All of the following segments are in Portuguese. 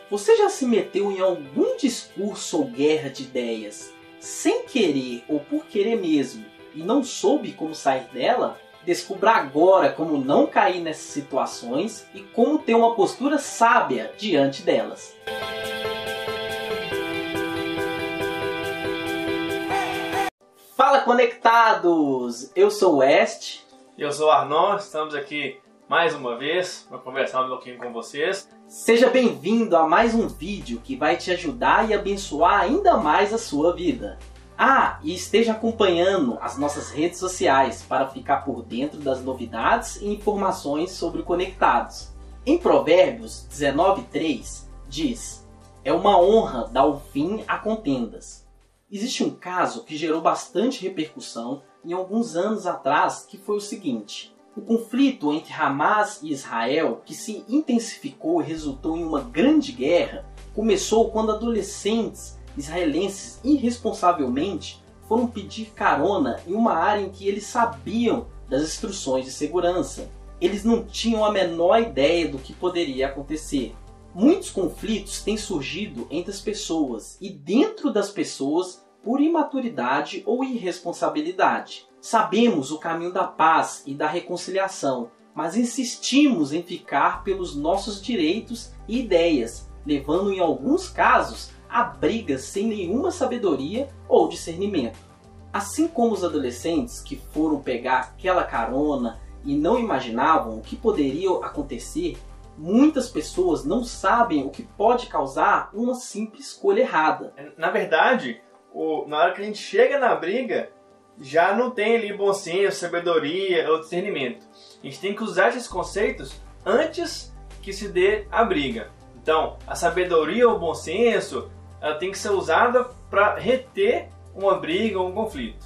Você já se meteu em algum discurso ou guerra de ideias, sem querer ou por querer mesmo, e não soube como sair dela? Descubra agora como não cair nessas situações e como ter uma postura sábia diante delas. Fala, conectados! Eu sou o West. Eu sou o Arnon, estamos aqui mais uma vez para conversar um pouquinho com vocês. Seja bem-vindo a mais um vídeo que vai te ajudar e abençoar ainda mais a sua vida. E esteja acompanhando as nossas redes sociais para ficar por dentro das novidades e informações sobre o Conectados. Em Provérbios 19:3 diz: é uma honra dar o fim a contendas. Existe um caso que gerou bastante repercussão em alguns anos atrás, que foi o seguinte: o conflito entre Hamas e Israel, que se intensificou e resultou em uma grande guerra, começou quando adolescentes israelenses irresponsavelmente foram pedir carona em uma área em que eles sabiam das instruções de segurança. Eles não tinham a menor ideia do que poderia acontecer. Muitos conflitos têm surgido entre as pessoas e dentro das pessoas por imaturidade ou irresponsabilidade. Sabemos o caminho da paz e da reconciliação, mas insistimos em ficar pelos nossos direitos e ideias, levando em alguns casos a brigas sem nenhuma sabedoria ou discernimento. Assim como os adolescentes que foram pegar aquela carona e não imaginavam o que poderia acontecer, muitas pessoas não sabem o que pode causar uma simples escolha errada. Na verdade, na hora que a gente chega na briga, já não tem ali bom senso, sabedoria ou discernimento. A gente tem que usar esses conceitos antes que se dê a briga. Então, a sabedoria ou o bom senso, ela tem que ser usada para reter uma briga ou um conflito.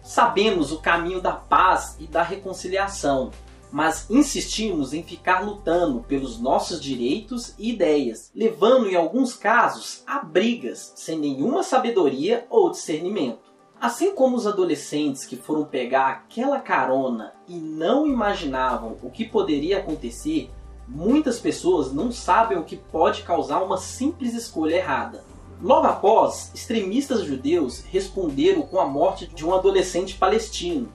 Sabemos o caminho da paz e da reconciliação, mas insistimos em ficar lutando pelos nossos direitos e ideias, levando em alguns casos a brigas sem nenhuma sabedoria ou discernimento. Assim como os adolescentes que foram pegar aquela carona e não imaginavam o que poderia acontecer, muitas pessoas não sabem o que pode causar uma simples escolha errada. Logo após, extremistas judeus responderam com a morte de um adolescente palestino.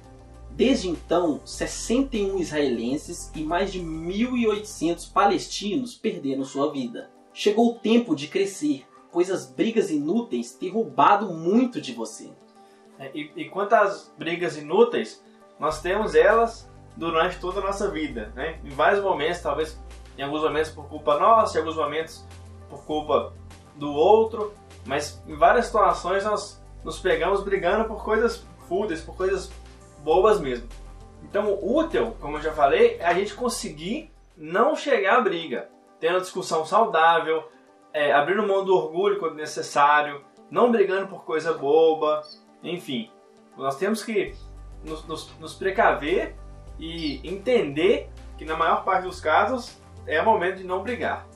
Desde então, 61 israelenses e mais de 1.800 palestinos perderam sua vida. Chegou o tempo de crescer, pois as brigas inúteis têm roubado muito de você. E quanto às brigas inúteis, nós temos elas durante toda a nossa vida, né? Em vários momentos, talvez em alguns momentos por culpa nossa, em alguns momentos por culpa do outro, mas em várias situações nós nos pegamos brigando por coisas fúteis, por coisas bobas mesmo. Então o útil, como eu já falei, é a gente conseguir não chegar à briga, tendo uma discussão saudável, abrindo mão do orgulho quando necessário, não brigando por coisa boba, enfim. Nós temos que nos precaver e entender que na maior parte dos casos é momento de não brigar.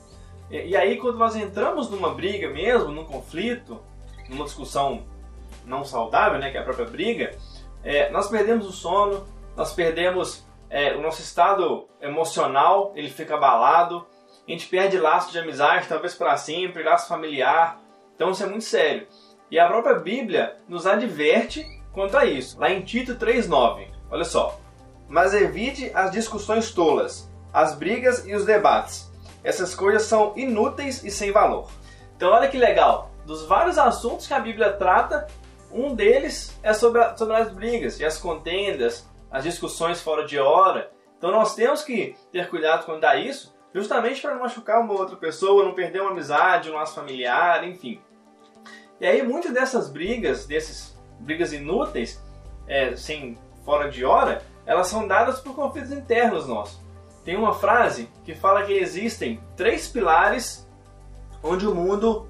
E aí quando nós entramos numa briga mesmo, num conflito, numa discussão não saudável, né, que é a própria briga, nós perdemos o sono, nós perdemos o nosso estado emocional, ele fica abalado, a gente perde laço de amizade, talvez para sempre, laço familiar, então isso é muito sério. E a própria Bíblia nos adverte quanto a isso, lá em Tito 3:9, olha só: mas evite as discussões tolas, as brigas e os debates. Essas coisas são inúteis e sem valor. Então olha que legal, dos vários assuntos que a Bíblia trata, um deles é sobre as brigas e as contendas, as discussões fora de hora. Então nós temos que ter cuidado quanto a isso, justamente para não machucar uma outra pessoa, não perder uma amizade, um laço familiar, enfim. E aí muitas dessas brigas inúteis, sem fora de hora, elas são dadas por conflitos internos nossos. Tem uma frase que fala que existem 3 pilares onde o mundo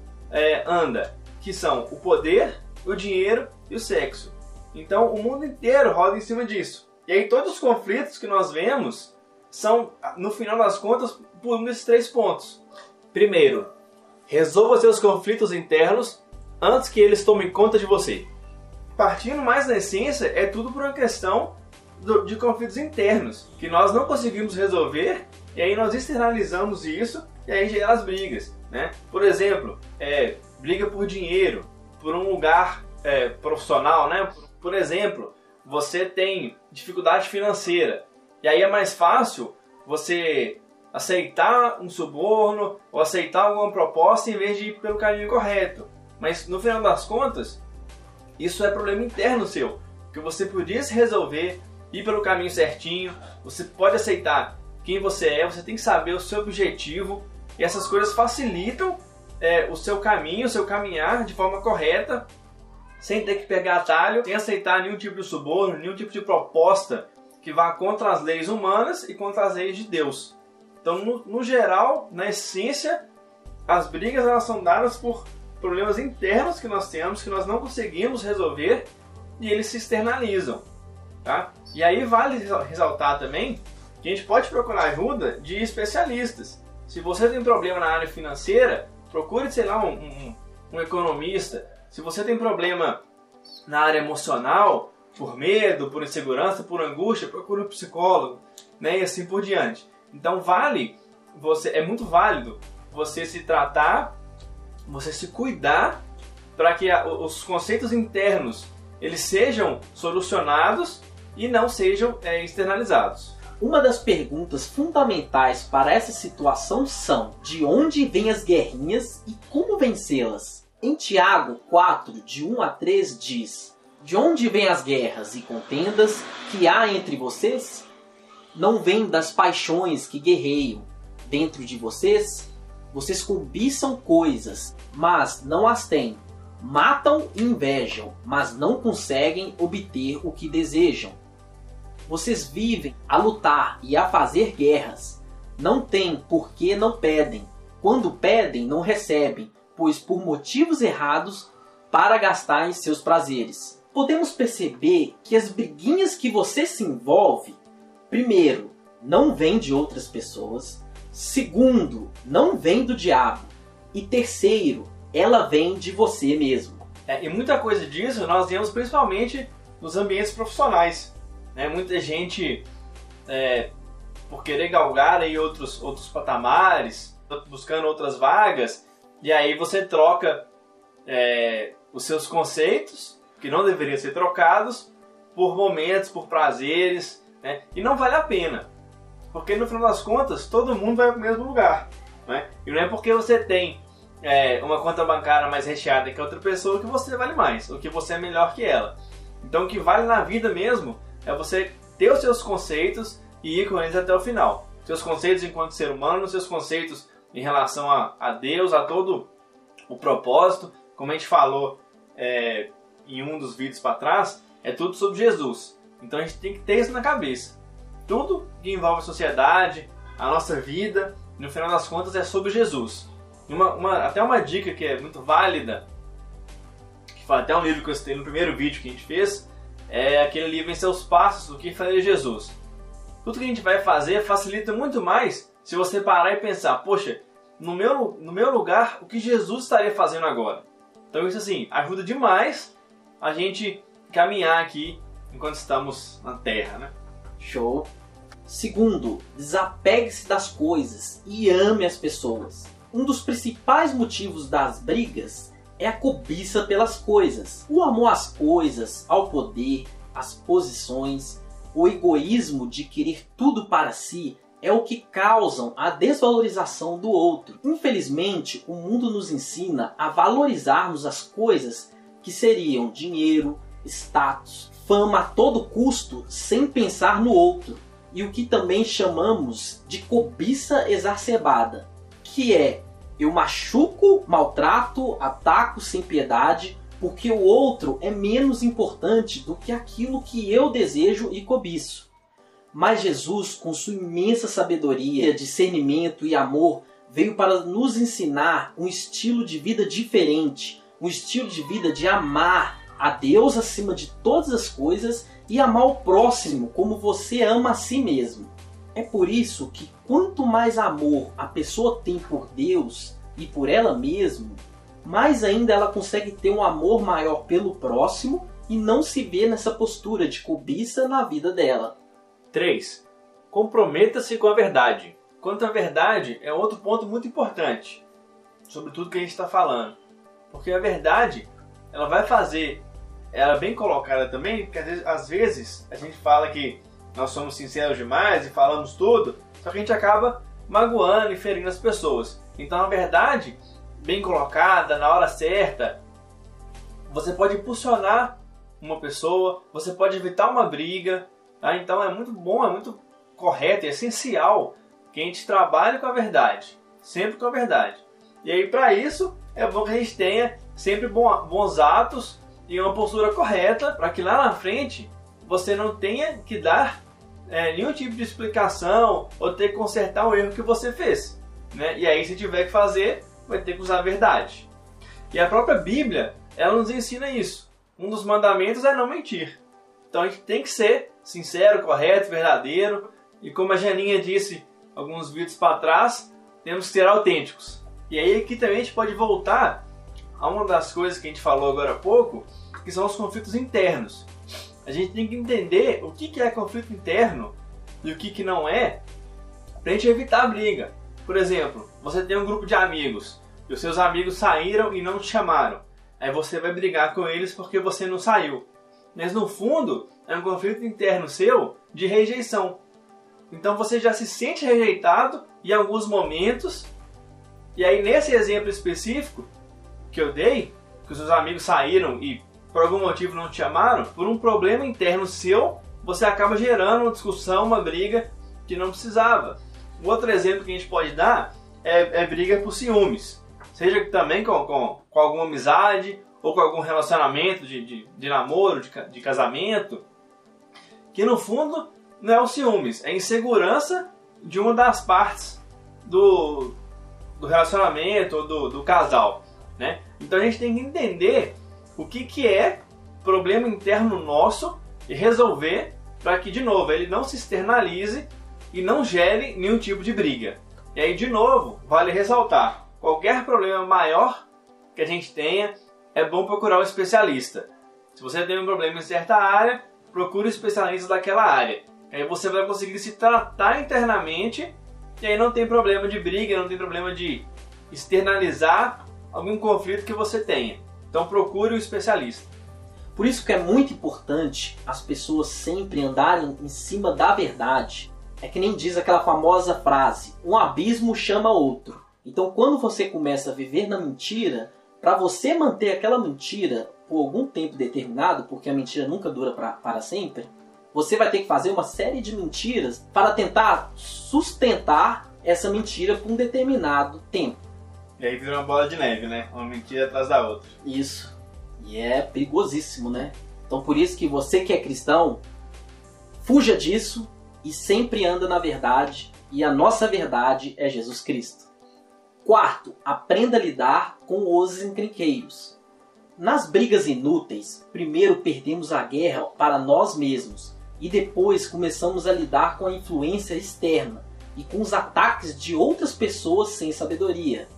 anda, que são o poder, o dinheiro e o sexo. Então o mundo inteiro roda em cima disso. E aí todos os conflitos que nós vemos são, no final das contas, por um desses 3 pontos. Primeiro, resolva seus conflitos internos antes que eles tomem conta de você. Partindo mais na essência, é tudo por uma questão de conflitos internos, que nós não conseguimos resolver, e aí nós externalizamos isso, e aí geram as brigas. né? Por exemplo, briga por dinheiro, por um lugar profissional, né? Por exemplo, você tem dificuldade financeira, e aí é mais fácil você aceitar um suborno ou aceitar alguma proposta em vez de ir pelo caminho correto. Mas no final das contas, isso é problema interno seu, que você podia se resolver, ir pelo caminho certinho. Você pode aceitar quem você é, você tem que saber o seu objetivo, e essas coisas facilitam o seu caminho, o seu caminhar de forma correta, sem ter que pegar atalho, sem aceitar nenhum tipo de suborno, nenhum tipo de proposta que vá contra as leis humanas e contra as leis de Deus. Então, no geral, na essência, as brigas elas são dadas por problemas internos que nós temos, que nós não conseguimos resolver, e eles se externalizam. Tá? E aí vale ressaltar também que a gente pode procurar ajuda de especialistas. Se você tem problema na área financeira, procure, sei lá, um economista. Se você tem problema na área emocional, por medo, por insegurança, por angústia, procure um psicólogo, né? E assim por diante. Então é muito válido você se tratar, você se cuidar, para que os conceitos internos eles sejam solucionados e não sejam externalizados. Uma das perguntas fundamentais para essa situação são: de onde vêm as guerrinhas e como vencê-las? Em Tiago 4, de 1 a 3 diz: de onde vêm as guerras e contendas que há entre vocês? Não vêm das paixões que guerreiam dentro de vocês? Vocês cobiçam coisas, mas não as têm. Matam e invejam, mas não conseguem obter o que desejam. Vocês vivem a lutar e a fazer guerras. Não têm porque não pedem. Quando pedem, não recebem, pois por motivos errados para gastar em seus prazeres. Podemos perceber que as briguinhas que você se envolve, primeiro, não vêm de outras pessoas. Segundo, não vem do diabo. E terceiro, ela vem de você mesmo. E muita coisa disso nós vemos principalmente nos ambientes profissionais. Muita gente, por querer galgar aí outros patamares, buscando outras vagas, e aí você troca os seus conceitos, que não deveriam ser trocados, por momentos, por prazeres, né? E não vale a pena. Porque no final das contas, todo mundo vai para o mesmo lugar, né? E não é porque você tem uma conta bancária mais recheada que a outra pessoa que você vale mais, ou que você é melhor que ela. Então o que vale na vida mesmo é você ter os seus conceitos e ir com eles até o final. Seus conceitos enquanto ser humano, seus conceitos em relação a Deus, a todo o propósito. Como a gente falou em um dos vídeos para trás, é tudo sobre Jesus. Então a gente tem que ter isso na cabeça. Tudo que envolve a sociedade, a nossa vida, no final das contas é sobre Jesus. Até uma dica que é muito válida, que foi até um livro que eu citei no primeiro vídeo que a gente fez, é aquele livro Em Seus Passos, o que faria Jesus. Tudo que a gente vai fazer facilita muito mais se você parar e pensar: poxa, no meu lugar, o que Jesus estaria fazendo agora? Então isso assim, ajuda demais a gente caminhar aqui enquanto estamos na Terra, né? Show! Segundo, desapegue-se das coisas e ame as pessoas. Um dos principais motivos das brigas é a cobiça pelas coisas. O amor às coisas, ao poder, às posições, o egoísmo de querer tudo para si é o que causam a desvalorização do outro. Infelizmente, o mundo nos ensina a valorizarmos as coisas que seriam dinheiro, status, fama a todo custo, sem pensar no outro. E o que também chamamos de cobiça exacerbada, que é: eu machuco, maltrato, ataco sem piedade, porque o outro é menos importante do que aquilo que eu desejo e cobiço. Mas Jesus, com sua imensa sabedoria, discernimento e amor, veio para nos ensinar um estilo de vida diferente, um estilo de vida de amar a Deus acima de todas as coisas e amar o próximo como você ama a si mesmo. É por isso que quanto mais amor a pessoa tem por Deus e por ela mesma, mais ainda ela consegue ter um amor maior pelo próximo e não se vê nessa postura de cobiça na vida dela. 3. Comprometa-se com a verdade. Quanto à verdade, é outro ponto muito importante. sobre tudo que a gente está falando. Porque a verdade, ela vai fazer, ela é bem colocada também, porque às vezes a gente fala que nós somos sinceros demais e falamos tudo, só que a gente acaba magoando e ferindo as pessoas. Então a verdade, bem colocada, na hora certa, você pode impulsionar uma pessoa, você pode evitar uma briga, tá? Então é muito bom, é muito correto, é essencial que a gente trabalhe com a verdade, sempre com a verdade. E aí para isso é bom que a gente tenha sempre bons atos e uma postura correta, para que lá na frente você não tenha que dar nenhum tipo de explicação ou ter que consertar um erro que você fez, né? E aí se tiver que fazer, vai ter que usar a verdade. E a própria Bíblia, ela nos ensina isso. Um dos mandamentos é não mentir. Então a gente tem que ser sincero, correto, verdadeiro. E como a Janinha disse alguns vídeos para trás, temos que ser autênticos. E aí aqui também a gente pode voltar a uma das coisas que a gente falou agora há pouco, que são os conflitos internos. A gente tem que entender o que é conflito interno e o que não é, para a gente evitar a briga. Por exemplo, você tem um grupo de amigos e os seus amigos saíram e não te chamaram. Aí você vai brigar com eles porque você não saiu. Mas no fundo, é um conflito interno seu de rejeição. Então você já se sente rejeitado em alguns momentos. E aí nesse exemplo específico que eu dei, que os seus amigos saíram e por algum motivo não te chamaram, por um problema interno seu, você acaba gerando uma discussão, uma briga que não precisava. Um outro exemplo que a gente pode dar é briga por ciúmes. Seja também com alguma amizade ou com algum relacionamento de namoro, de casamento, que no fundo não é o ciúmes, é a insegurança de uma das partes do relacionamento ou do casal, né? Então a gente tem que entender o que é problema interno nosso e resolver para que, de novo, ele não se externalize e não gere nenhum tipo de briga. E aí, de novo, vale ressaltar, qualquer problema maior que a gente tenha, é bom procurar um especialista. Se você tem um problema em certa área, procure um especialista daquela área. Aí você vai conseguir se tratar internamente e aí não tem problema de briga, não tem problema de externalizar algum conflito que você tenha. Então procure um especialista. Por isso que é muito importante as pessoas sempre andarem em cima da verdade. É que nem diz aquela famosa frase, um abismo chama outro. Então quando você começa a viver na mentira, para você manter aquela mentira por algum tempo determinado, porque a mentira nunca dura para sempre, você vai ter que fazer uma série de mentiras para tentar sustentar essa mentira por um determinado tempo. E aí vira uma bola de neve, né? Uma mentira atrás da outra. Isso. E é perigosíssimo, né? Então por isso que você que é cristão, fuja disso e sempre anda na verdade. E a nossa verdade é Jesus Cristo. Quarto, aprenda a lidar com os encrenqueiros. Nas brigas inúteis, primeiro perdemos a guerra para nós mesmos. E depois começamos a lidar com a influência externa e com os ataques de outras pessoas sem sabedoria.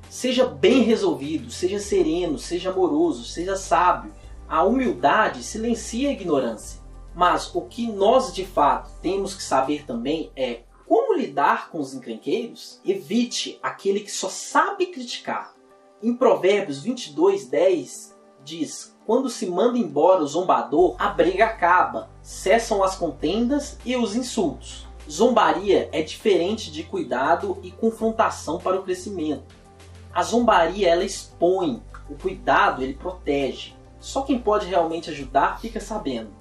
Seja bem resolvido, seja sereno, seja amoroso, seja sábio. A humildade silencia a ignorância. Mas o que nós de fato temos que saber também é como lidar com os encrenqueiros. Evite aquele que só sabe criticar. Em Provérbios 22:10 diz: quando se manda embora o zombador, a briga acaba, cessam as contendas e os insultos. Zombaria é diferente de cuidado e confrontação para o crescimento. A zombaria ela expõe, o cuidado ele protege. Só quem pode realmente ajudar fica sabendo.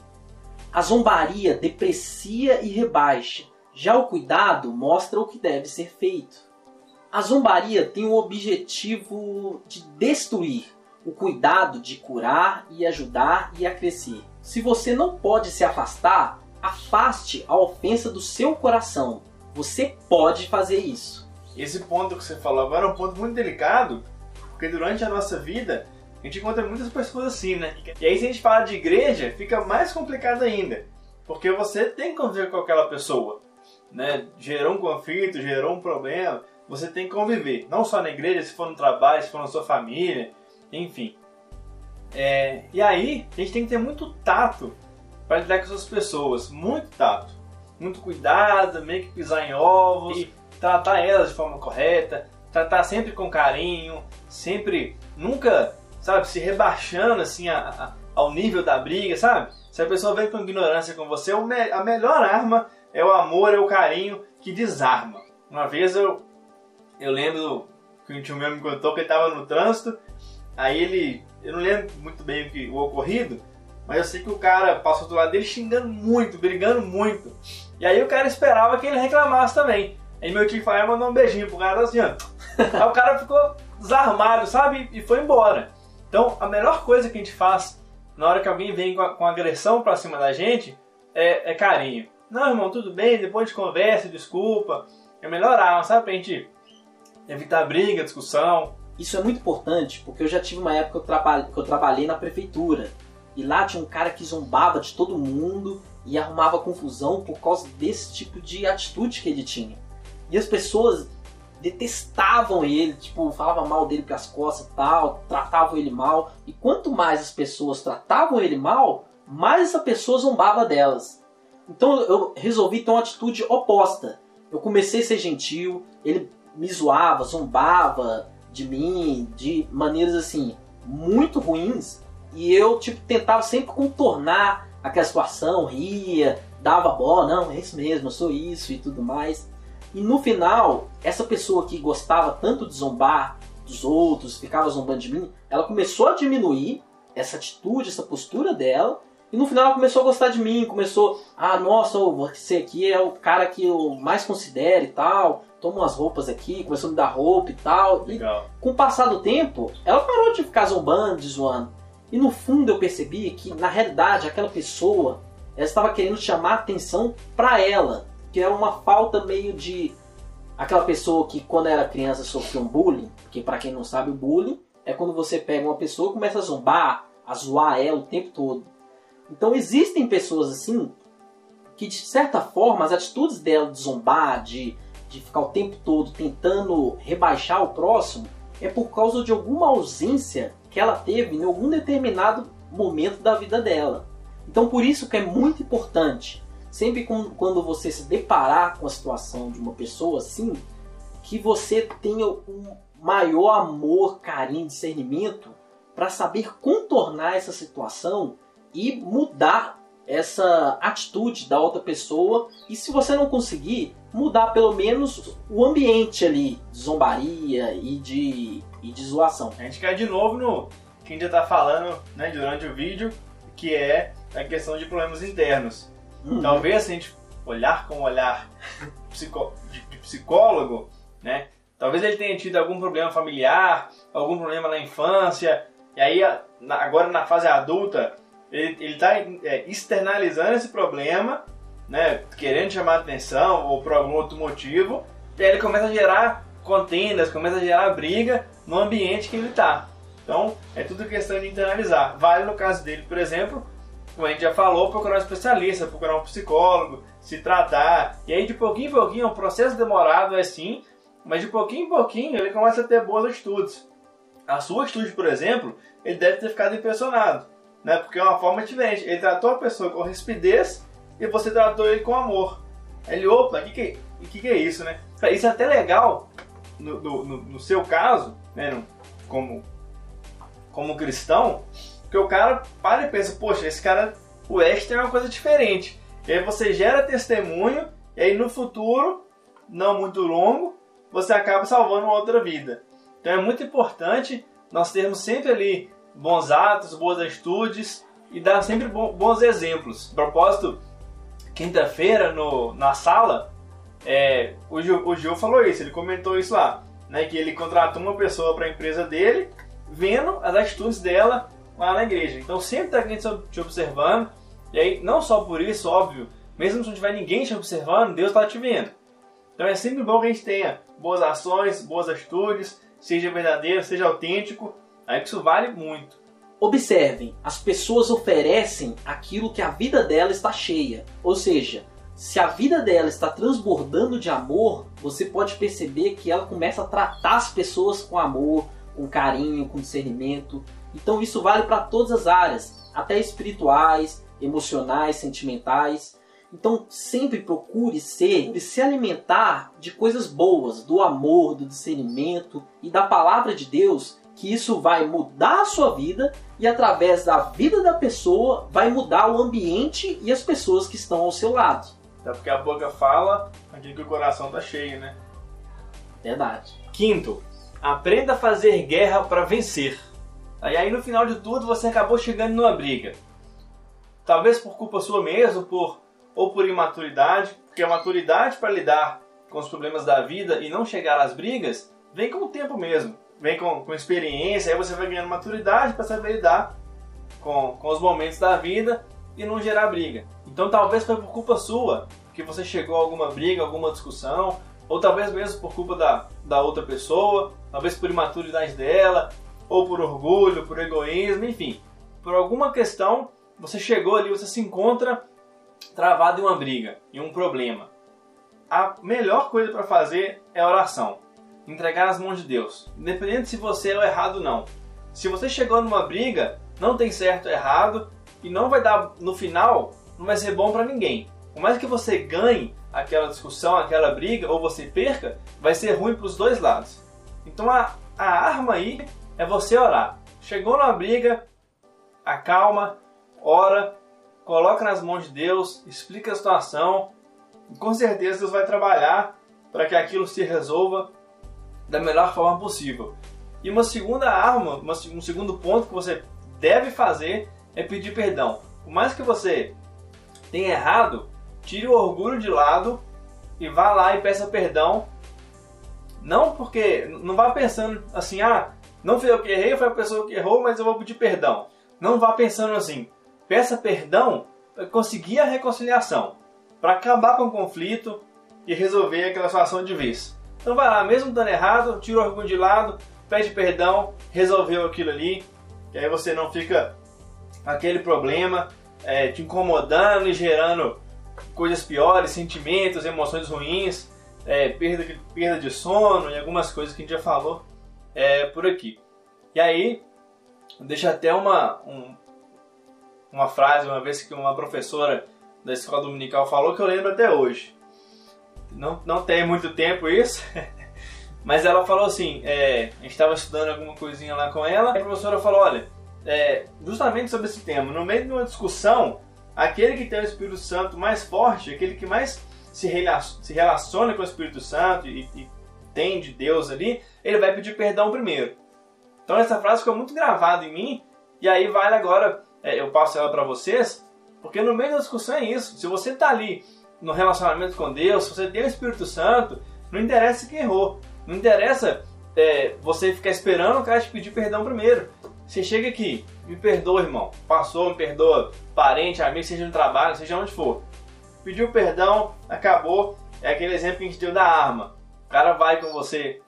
A zombaria deprecia e rebaixa, já o cuidado mostra o que deve ser feito. A zombaria tem o objetivo de destruir, o cuidado de curar e ajudar e acrescer. Se você não pode se afastar, afaste a ofensa do seu coração. Você pode fazer isso. Esse ponto que você falou agora é um ponto muito delicado, porque durante a nossa vida a gente encontra muitas pessoas assim, né? E aí se a gente fala de igreja, fica mais complicado ainda, porque você tem que conviver com aquela pessoa, né? Gerou um conflito, gerou um problema, você tem que conviver, não só na igreja, se for no trabalho, se for na sua família, enfim. E aí a gente tem que ter muito tato para lidar com essas pessoas, muito tato, muito cuidado, meio que pisar em ovos, e tratar elas de forma correta, tratar sempre com carinho, sempre, nunca, sabe, se rebaixando assim ao nível da briga, sabe? Se a pessoa vem com ignorância com você, a melhor arma é o amor, é o carinho que desarma. Uma vez eu lembro que um tio meu me contou que ele estava no trânsito, aí eu não lembro muito bem o ocorrido, mas eu sei que o cara passou do lado dele xingando muito, brigando muito. E aí o cara esperava que ele reclamasse também. Aí meu tio falou, mandou um beijinho pro cara, assim, ó. Aí o cara ficou desarmado, sabe? E foi embora. Então, a melhor coisa que a gente faz na hora que alguém vem com agressão pra cima da gente é carinho. Não, irmão, tudo bem, depois a gente conversa, desculpa. É melhorar, sabe? Pra gente evitar briga, discussão. Isso é muito importante, porque eu já tive uma época que eu trabalhei na prefeitura. E lá tinha um cara que zombava de todo mundo e arrumava confusão por causa desse tipo de atitude que ele tinha. E as pessoas detestavam ele, tipo, falavam mal dele pelas costas e tal, tratavam ele mal. E quanto mais as pessoas tratavam ele mal, mais essa pessoa zombava delas. Então eu resolvi ter uma atitude oposta. Eu comecei a ser gentil, ele me zoava, zombava de mim, de maneiras assim, muito ruins. E eu tipo, tentava sempre contornar aquela situação, ria, dava bola, não, é isso mesmo, eu sou isso e tudo mais. E no final, essa pessoa que gostava tanto de zombar dos outros, ficava zombando de mim, ela começou a diminuir essa atitude, essa postura dela. E no final ela começou a gostar de mim, começou, nossa, você aqui é o cara que eu mais considero e tal, toma umas roupas aqui, começou a me dar roupa e tal. Legal. E com o passar do tempo, ela parou de ficar zombando, de zoando. E no fundo eu percebi que, na realidade, aquela pessoa, ela estava querendo chamar atenção para ela, que é uma falta meio de... Aquela pessoa que quando era criança sofreu um bullying, que para quem não sabe o bullying é quando você pega uma pessoa e começa a zombar, a zoar ela o tempo todo. Então existem pessoas assim, que de certa forma as atitudes dela de zombar, de ficar o tempo todo tentando rebaixar o próximo, é por causa de alguma ausência que ela teve em algum determinado momento da vida dela. Então por isso que é muito importante, sempre quando você se deparar com a situação de uma pessoa assim, que você tenha um maior amor, carinho, discernimento para saber contornar essa situação e mudar essa atitude da outra pessoa. E se você não conseguir, mudar pelo menos o ambiente ali de zombaria e de zoação. A gente cai de novo no que a gente já está falando, né, durante o vídeo, que é a questão de problemas internos. Talvez se a gente olhar com um olhar de psicólogo, né, talvez ele tenha tido algum problema familiar, algum problema na infância, e aí agora na fase adulta ele está externalizando esse problema, né, querendo chamar atenção ou por algum outro motivo, e aí ele começa a gerar contendas, começa a gerar briga no ambiente que ele está. Então é tudo questão de internalizar. Vale no caso dele, por exemplo, como a gente já falou, procurar um especialista, procurar um psicólogo, se tratar, e aí de pouquinho em pouquinho, é um processo demorado, é sim, mas de pouquinho em pouquinho ele começa a ter boas atitudes. A sua atitude, por exemplo, ele deve ter ficado impressionado, né? Porque é uma forma diferente. Ele tratou a pessoa com rispidez e você tratou ele com amor. Ele, opa, o que é isso, né? Isso é até legal no seu caso, né? Como cristão, que o cara para e pensa, poxa, esse cara, o Esther é uma coisa diferente. E aí você gera testemunho, e aí no futuro, não muito longo, você acaba salvando uma outra vida. Então é muito importante nós termos sempre ali bons atos, boas atitudes e dar sempre bons exemplos. A propósito, quinta-feira na sala, o Gil falou isso, ele comentou isso lá, né, que ele contratou uma pessoa para a empresa dele, vendo as atitudes dela lá na igreja. Então sempre está alguém te observando, e aí não só por isso, óbvio, mesmo se não tiver ninguém te observando, Deus está te vendo. Então é sempre bom que a gente tenha boas ações, boas atitudes, seja verdadeiro, seja autêntico, aí que isso vale muito. Observem, as pessoas oferecem aquilo que a vida dela está cheia. Ou seja, se a vida dela está transbordando de amor, você pode perceber que ela começa a tratar as pessoas com amor, com carinho, com discernimento. Então isso vale para todas as áreas, até espirituais, emocionais, sentimentais. Então sempre procure se alimentar de coisas boas, do amor, do discernimento e da palavra de Deus, que isso vai mudar a sua vida e através da vida da pessoa vai mudar o ambiente e as pessoas que estão ao seu lado. Até porque a boca fala aquilo que o coração está cheio, né? Verdade. Quinto, aprenda a fazer guerra para vencer. E aí no final de tudo você acabou chegando numa briga. Talvez por culpa sua mesmo, ou por imaturidade, porque a maturidade para lidar com os problemas da vida e não chegar às brigas, vem com o tempo mesmo, vem com experiência, aí você vai ganhando maturidade para saber lidar com os momentos da vida e não gerar briga. Então talvez foi por culpa sua que você chegou a alguma briga, alguma discussão, ou talvez mesmo por culpa da outra pessoa, talvez por imaturidade dela, ou por orgulho, por egoísmo, enfim. Por alguma questão, você chegou ali, você se encontra travado em uma briga, em um problema. A melhor coisa para fazer é oração. Entregar nas mãos de Deus. Independente se você é o errado ou não. Se você chegou numa briga, não tem certo ou errado, e não vai dar, no final, não vai ser bom para ninguém. Por mais que você ganhe aquela discussão, aquela briga, ou você perca, vai ser ruim para os dois lados. Então a arma aí é você orar. Chegou numa briga, acalma, ora, coloca nas mãos de Deus, explica a situação, e com certeza Deus vai trabalhar para que aquilo se resolva da melhor forma possível. E uma segunda arma, um segundo ponto que você deve fazer é pedir perdão. Por mais que você tenha errado, tire o orgulho de lado e vá lá e peça perdão. Não vá pensando assim, não fui eu que errei, foi a pessoa que errou, mas eu vou pedir perdão. Não vá pensando assim. Peça perdão para conseguir a reconciliação, para acabar com o conflito e resolver aquela situação de vez. Então vai lá, mesmo estando errado, tira o orgulho de lado, pede perdão, resolveu aquilo ali, que aí você não fica aquele problema te incomodando e gerando coisas piores, sentimentos, emoções ruins, perda de sono e algumas coisas que a gente já falou por aqui. E aí, deixa até uma frase, uma vez que uma professora da escola dominical falou, que eu lembro até hoje. Não tem muito tempo isso, mas ela falou assim, a gente estava estudando alguma coisinha lá com ela, e a professora falou, olha, justamente sobre esse tema, no meio de uma discussão, aquele que tem o Espírito Santo mais forte, aquele que mais se relaciona com o Espírito Santo e tem de Deus ali, ele vai pedir perdão primeiro. Então essa frase ficou muito gravada em mim, e aí vale agora, eu passo ela para vocês, porque no meio da discussão é isso. Se você está ali no relacionamento com Deus, se você tem o Espírito Santo, não interessa quem errou. Não interessa você ficar esperando o cara te pedir perdão primeiro. Você chega aqui, me perdoa, irmão. Passou, me perdoa, parente, amigo, seja no trabalho, seja onde for. Pediu perdão, acabou. É aquele exemplo que a gente deu da arma. O cara vai com você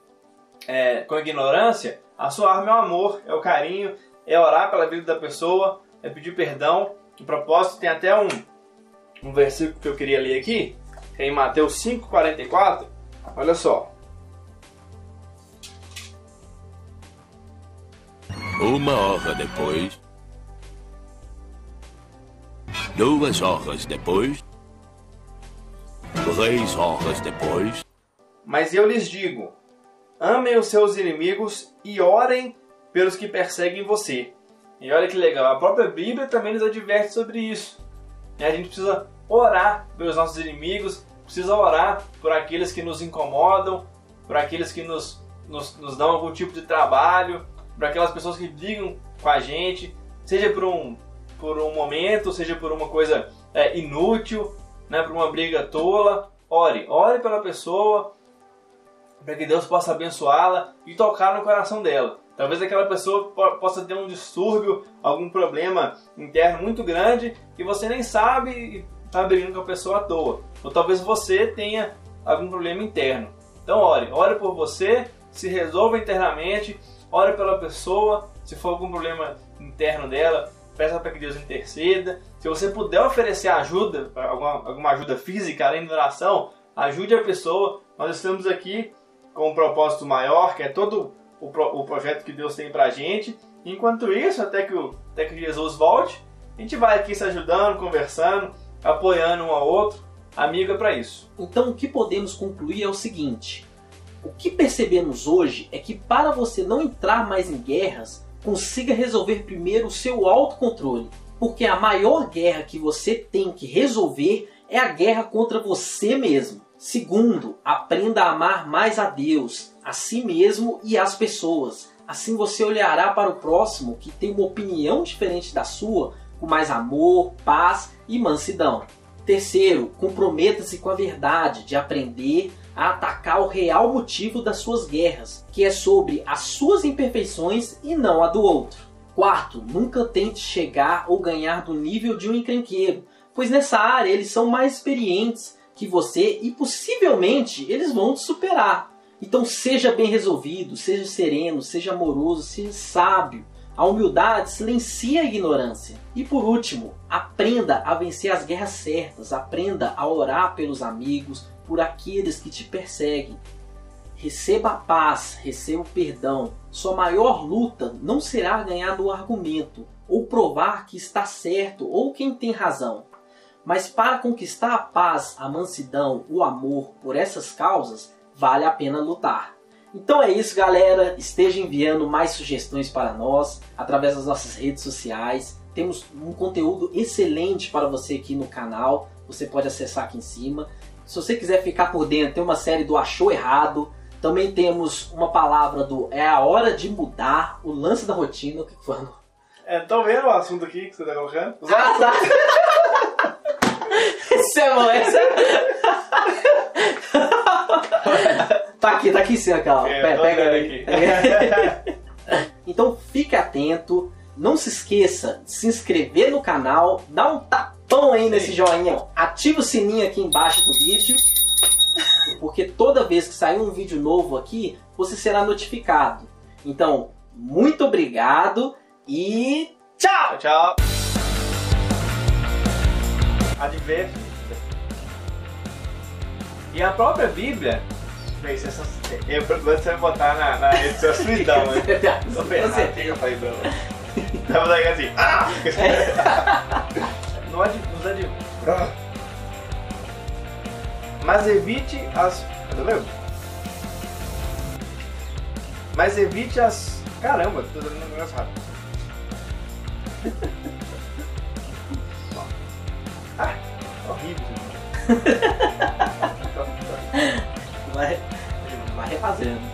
com ignorância, a sua arma é o amor, é o carinho, é orar pela vida da pessoa, é pedir perdão. De propósito, tem até um versículo que eu queria ler aqui, que é em Mateus 5,44. Olha só. Uma hora depois, 2 horas depois, 3 horas depois. Mas eu lhes digo, amem os seus inimigos e orem pelos que perseguem você. E olha que legal, a própria Bíblia também nos adverte sobre isso. E a gente precisa orar pelos nossos inimigos, precisa orar por aqueles que nos incomodam, por aqueles que nos dão algum tipo de trabalho, por aquelas pessoas que brigam com a gente, seja por um momento, seja por uma coisa inútil, né, por uma briga tola. Ore pela pessoa, para que Deus possa abençoá-la e tocar no coração dela. Talvez aquela pessoa possa ter um distúrbio, algum problema interno muito grande e você nem sabe e está brigando com a pessoa à toa. Ou talvez você tenha algum problema interno. Então ore por você, se resolva internamente, ore pela pessoa, se for algum problema interno dela, peça para que Deus interceda. Se você puder oferecer ajuda, alguma ajuda física além da oração, ajude a pessoa. Nós estamos aqui com um propósito maior, que é todo o projeto que Deus tem pra gente. Enquanto isso, até que Jesus volte, a gente vai aqui se ajudando, conversando, apoiando um ao outro. Amigo é para isso. Então o que podemos concluir é o seguinte: o que percebemos hoje é que para você não entrar mais em guerras, consiga resolver primeiro o seu autocontrole. Porque a maior guerra que você tem que resolver é a guerra contra você mesmo. Segundo, aprenda a amar mais a Deus, a si mesmo e as pessoas. Assim você olhará para o próximo que tem uma opinião diferente da sua, com mais amor, paz e mansidão. Terceiro, comprometa-se com a verdade de aprender a atacar o real motivo das suas guerras, que é sobre as suas imperfeições e não a do outro. Quarto, nunca tente chegar ou ganhar do nível de um encrenqueiro, pois nessa área eles são mais experientes que você e possivelmente eles vão te superar. Então seja bem resolvido, seja sereno, seja amoroso, seja sábio. A humildade silencia a ignorância. E por último, aprenda a vencer as guerras certas, aprenda a orar pelos amigos, por aqueles que te perseguem. Receba a paz, receba o perdão. Sua maior luta não será ganhar no argumento, ou provar que está certo ou quem tem razão. Mas para conquistar a paz, a mansidão, o amor por essas causas, vale a pena lutar. Então é isso, galera. Esteja enviando mais sugestões para nós através das nossas redes sociais. Temos um conteúdo excelente para você aqui no canal. Você pode acessar aqui em cima. Se você quiser ficar por dentro, tem uma série do Achou Errado. Também temos uma palavra do É a Hora de Mudar, o lance da rotina. O que foi? Tô vendo o assunto aqui que você tá colocando? Ah, tá! Isso é bom, essa... Tá aqui sim, aquela. Pega aqui. Então fique atento. Não se esqueça de se inscrever no canal. Dá um tapão aí nesse joinha. Ativa o sininho aqui embaixo do vídeo. Porque toda vez que sair um vídeo novo aqui, você será notificado. Então, muito obrigado e tchau! Tchau! Adverte. E a própria Bíblia... Você vai botar na rede social solidão, né? Tô pensando, o que eu falei pra você? Tava daí assim... Mas evite as... Mas evite as... Caramba, tô dando um negócio rápido. Horrível. Vai refazendo.